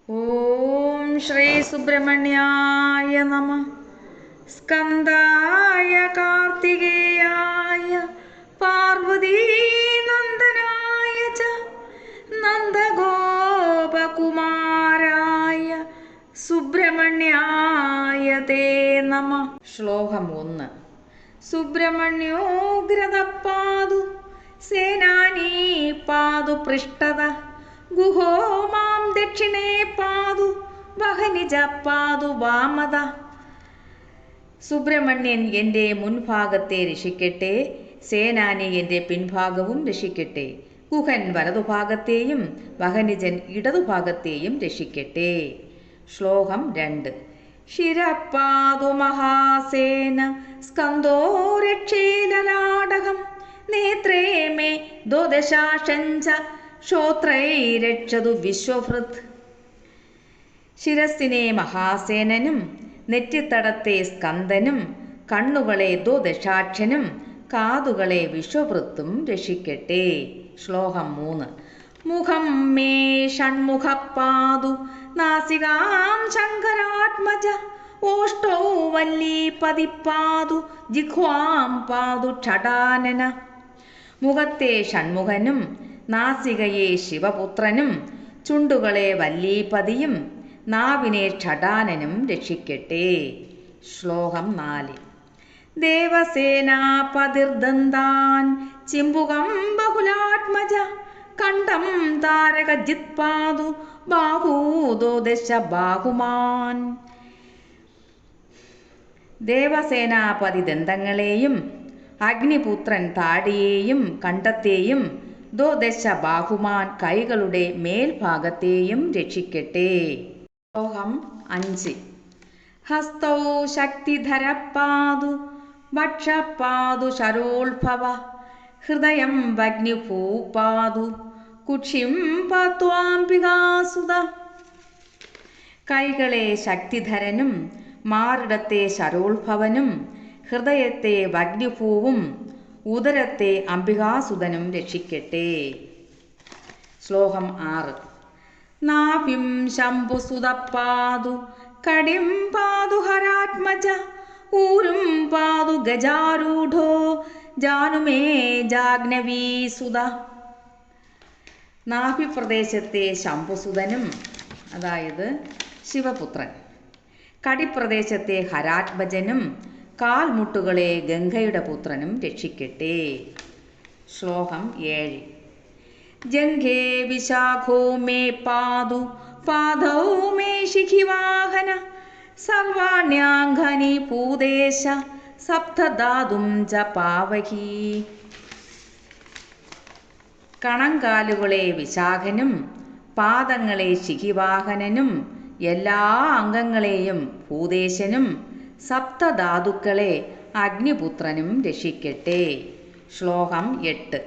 ഓം ശ്രീ സുബ്രഹ്മണ്യായ നമഃ. സ്കന്ദായ കാർത്തികേയായ പാർവതീനന്ദനായ ച നന്ദഗോപകുമാരായ സുബ്രഹ്മണ്യായ തേ നമഃ. ശ്ലോകം 1. സുബ്രഹ്മണ്യോഗ്രതപാദു സേനാനീ പാദു പൃഷ്ഠത ഗുഹോ മാം ദക്ഷിണേ പാദു വഹനിജ പാദു വാമത. സുബ്രഹ്മണ്യൻ എൻ്റെ മുൻഭാഗത്തെ രക്ഷിക്കട്ടെ, സേനാനി എൻ്റെ പിൻഭാഗവും രക്ഷിക്കട്ടെ. ഗുഹൻ വലതുഭാഗത്തെയും വഹനിജൻ ഇടതുഭാഗത്തെയും രക്ഷിക്കട്ടെ. ശ്ലോകം 2. ശിരപാദു മഹാസേന സ്കന്ദോ രക്ഷേലലാടകം നേത്രേ മേ ദ്വാദശാംശ ശ്രോത്രൈരക്ഷതു വിശ്വഭൃത്. ശിരസ്സിനെ മഹാസേനനും നെറ്റിത്തടത്തെ സ്കന്ദനും കണ്ണുകളെ ദ്വാദശാക്ഷനും കാതുകളെ വിശ്വഭൃത്തും രക്ഷിക്കട്ടെ. ശ്ലോകം 3. മുഖം മേ ഷൺമുഖപ്പാദു നാസികാം ശങ്കരാത്മജ ഓഷ്ടൗ വല്ലീപതിപ്പാദു ജിഹ്വാം പാദു ക്ഷടാനന. മുഖത്തെ ഷൺമുഖനും നാസികയെ ശിവപുത്രനും ചുണ്ടുകളെ വല്ലീപതിയും നാവിനെ ക്ഷടാനനും രക്ഷിക്കട്ടെ. ശ്ലോകം 4. ദേവസേനാപതിർദന്താൻ ചിമ്പുകം ബഹുലാത്മജ കണ്ഠം താരകജിത്പാദു ബാഹൂദോദശ ബാഹുമാൻ. ദേവസേനാപതി ദന്തങ്ങളെയും അഗ്നിപുത്രൻ താടിയെയും കണ്ഠത്തെയും ദ്വാദശ ബാഹുമാൻ കൈകളുടെ മേൽഭാഗത്തെയും രക്ഷിക്കട്ടെ. ശ്ലോകം 5. ഹസ്തൗ ശക്തിധരപ്പാദു വക്ഷപാദു ശരോത്ഭവ ഹൃദയം വഗ്നിഭൂപാദു കുക്ഷിം പാത്വാംബികാസുത. കൈകളെ ശക്തിധരനും മാറിടത്തെ ശരോത്ഭവനും ഹൃദയത്തെ വഗ്നിഭൂവും ഉദരത്തെ അംബികാസുതനും രക്ഷിക്കട്ടെ. ശ്ലോകം 6. നാഭിം ശംഭുസുതപാദു കടിം പാദു ഹരാത്മജ ഊരും പാദു ഗജാരൂഢോ ജാനുമേ ജാഗ്നവീസുത. നാഭിപ്രദേശത്തെ ശംഭുസുതനും അതായത് ശിവപുത്രൻ, കടിപ്രദേശത്തെ ഹരാത്മജനും കാൽമുട്ടുകളെ ഗംഗയുടെ പുത്രനും രക്ഷിക്കട്ടെ. ശ്ലോകം 7. ജംഘേ വിശാഖോ മേ പാദു പാദൗ മേ ശിഖിവാഹന സർവാണ്യാംഗനി പൂദേശ സപ്തധാതും ച പാവഹി. കണങ്കാലുകളെ വിശാഖനും പാദങ്ങളെ ശിഖിവാഹനനും എല്ലാ അംഗങ്ങളെയും ഭൂദേശനും സപ്തധാതുക്കളെ അഗ്നിപുത്രനും രക്ഷിക്കട്ടെ. ശ്ലോകം 8.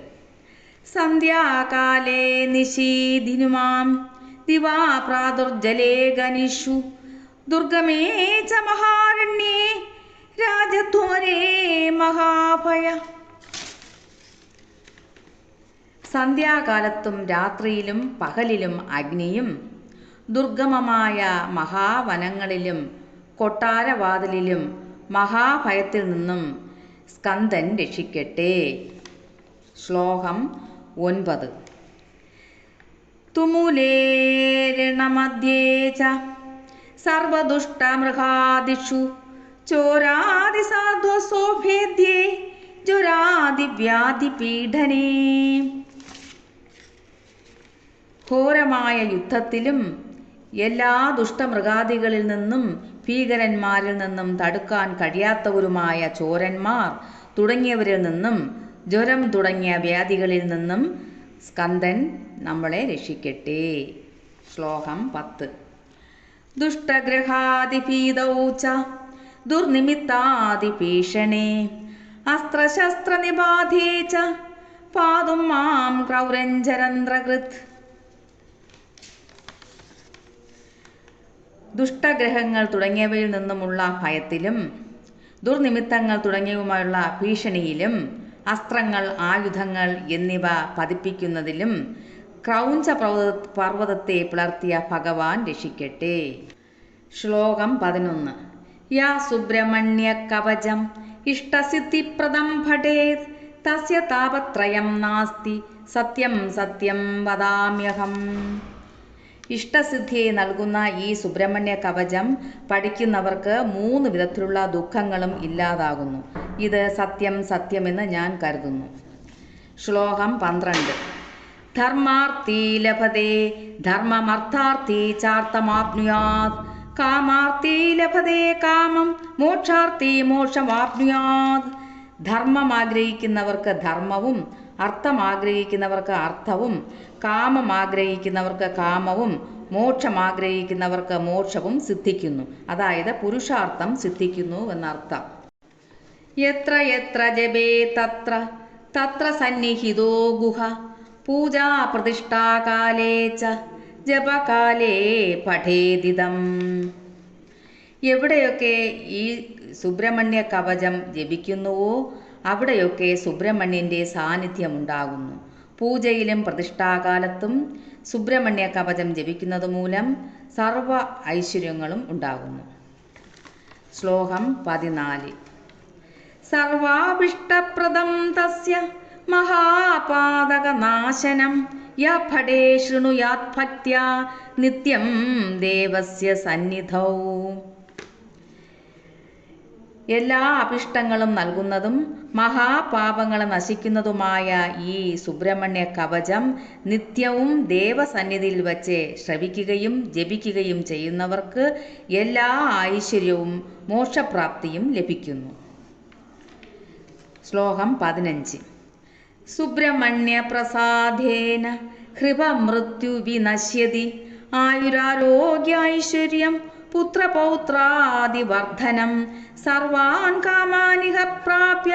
സന്ധ്യാകാലേ നിശീദിനുമാം ദിവാ പ്രാതുർജലേ ഗനിഷു ദുർഗമേ ച മഹാരണ്യേ രാജധ്വരേ മഹാഭയ. സന്ധ്യാകാലത്തും രാത്രിയിലും പകലിലും അഗ്നിയും ദുർഗമമായ മഹാവനങ്ങളിലും കൊട്ടാരവാതിലിലും മഹാഭയത്തിൽ നിന്നും സ്കന്ദൻ രക്ഷിക്കട്ടെ. ശ്ലോകം 9. തുമുലേരണമധ്യേ ച സർവദുഷ്ടമൃഗാദിഷു ചോരാദിസാധ്വസോഭേദ്യേ ജ്വരാദിവ്യാധിപീഡനേ. ഘോരമായ യുദ്ധത്തിലും എല്ലാ ദുഷ്ടമൃഗാദികളിൽ നിന്നും ഭീകരന്മാരിൽ നിന്നും തടുക്കാൻ കഴിയാത്തവരുമായ ചോരന്മാർ തുടങ്ങിയവരിൽ നിന്നും ജ്വരം തുടങ്ങിയ വ്യാധികളിൽ നിന്നും സ്കന്ദൻ നമ്മളെ രക്ഷിക്കട്ടെ. ശ്ലോകം 10. ദുഷ്ടഗ്രഹാദിഭീതൗ ച ദുർനിമിത്താദിഭീഷണേ അസ്ത്രശസ്ത്രനിബാധേ ച പാതും മാം ക്രൗരഞ്ചരന്ത്രകൃത്. ദുഷ്ടഗ്രഹങ്ങൾ തുടങ്ങിയവയിൽ നിന്നുമുള്ള ഭയത്തിലും ദുർനിമിത്തങ്ങൾ തുടങ്ങിയവയുമായുള്ള ഭീഷണിയിലും അസ്ത്രങ്ങൾ, ആയുധങ്ങൾ എന്നിവ പതിപ്പിക്കുന്നതിലും ക്രൗഞ്ച പർവ്വതത്തെ പിളർത്തിയ ഭഗവാൻ രക്ഷിക്കട്ടെ. ശ്ലോകം 11. യാ സുബ്രഹ്മണ്യ കവചം ഇഷ്ടസിദ്ധിപ്രദം പഠേത് തസ്യ താപത്രയം നാസ്തി സത്യം സത്യം വദാമ്യഹം. ഇഷ്ടസിദ്ധിയെ നൽകുന്ന ഈ സുബ്രഹ്മണ്യ കവചം പഠിക്കുന്നവർക്ക് 3 വിധത്തിലുള്ള ദുഃഖങ്ങളും ഇല്ലാതാകുന്നു. ഇത് സത്യം സത്യമെന്ന് ഞാൻ കരുതുന്നു. ശ്ലോകം 12. ധർമാർത്ഥി ലഭതേ ധർമ്മമർത്ഥാർത്ഥി ചാർത്ഥമാപ്നുയാത് കാമാർത്ഥി ലഭതേ കാമം മോക്ഷാർത്ഥി മോക്ഷമാപ്നുയാത്. ധർമ്മം ആഗ്രഹിക്കുന്നവർക്ക് ധർമ്മവും അർത്ഥം ആഗ്രഹിക്കുന്നവർക്ക് അർത്ഥവും കാമം ആഗ്രഹിക്കുന്നവർക്ക് കാമവും മോക്ഷം ആഗ്രഹിക്കുന്നവർക്ക് മോക്ഷവും സിദ്ധിക്കുന്നു. അതായത് പുരുഷാർത്ഥം സിദ്ധിക്കുന്നു എന്നർത്ഥം. യത്ര യത്ര ജപേ തത്ര തത്ര സന്നിഹിതോ ഗുഹ പൂജാ പ്രതിഷ്ഠാകാലേ ച ജപകാലേ പഠേദിതം. എവിടെയൊക്കെ ഈ സുബ്രഹ്മണ്യ കവചം ജപിക്കുന്നുവോ അവിടെയൊക്കെ സുബ്രഹ്മണ്യൻ്റെ സാന്നിധ്യം ഉണ്ടാകുന്നു. പൂജയിലും പ്രതിഷ്ഠാകാലത്തും സുബ്രഹ്മണ്യ കവചം ജപിക്കുന്നത് മൂലം സർവ ഐശ്വര്യങ്ങളും ഉണ്ടാകുന്നു. ശ്ലോകം 14. സർവാഭിഷ്ടപ്രദം തസ്യ മഹാപാതകനാശനം യ ഭടേ ശൃണുയാത് ഭക്ത്യാ നിത്യം ദേവസ്യ സന്നിധൗ. എല്ലാ അഭിഷ്ടങ്ങളും നൽകുന്നതും മഹാപാപങ്ങളെ നശിക്കുന്നതുമായ ഈ സുബ്രഹ്മണ്യ കവചം നിത്യവും ദേവസന്നിധിയിൽ വച്ച് ശ്രവിക്കുകയും ജപിക്കുകയും ചെയ്യുന്നവർക്ക് എല്ലാ ഐശ്വര്യവും മോക്ഷപ്രാപ്തിയും ലഭിക്കുന്നു. ശ്ലോകം 15. സുബ്രഹ്മണ്യ പ്രസാദേന ഹൃപമൃത്യു വിനശ്യതി ആയുരാരോഗ്യൈശ്വര്യം പുത്രപൗത്രാദിവർദ്ധനം സർവാൻ കാമാനിഹ പ്രാപ്യ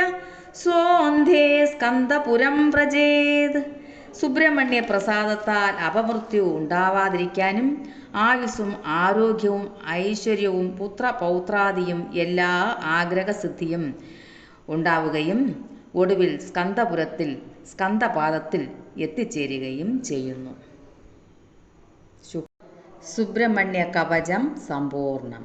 സ്വോന്ധേ സ്കന്ദപുരം വ്രജേത്. സുബ്രഹ്മണ്യ പ്രസാദത്താൽ അപമൃത്യു ഉണ്ടാവാതിരിക്കാനും ആയുസ്സും ആരോഗ്യവും ഐശ്വര്യവും പുത്രപൗത്രാദിയും എല്ലാ ആഗ്രഹസിദ്ധിയും ഉണ്ടാവുകയും ഒടുവിൽ സ്കന്ദപാദത്തിൽ എത്തിച്ചേരുകയും ചെയ്യുന്നു. സുബ്രഹ്മണ്യ കവചം സമ്പൂർണം.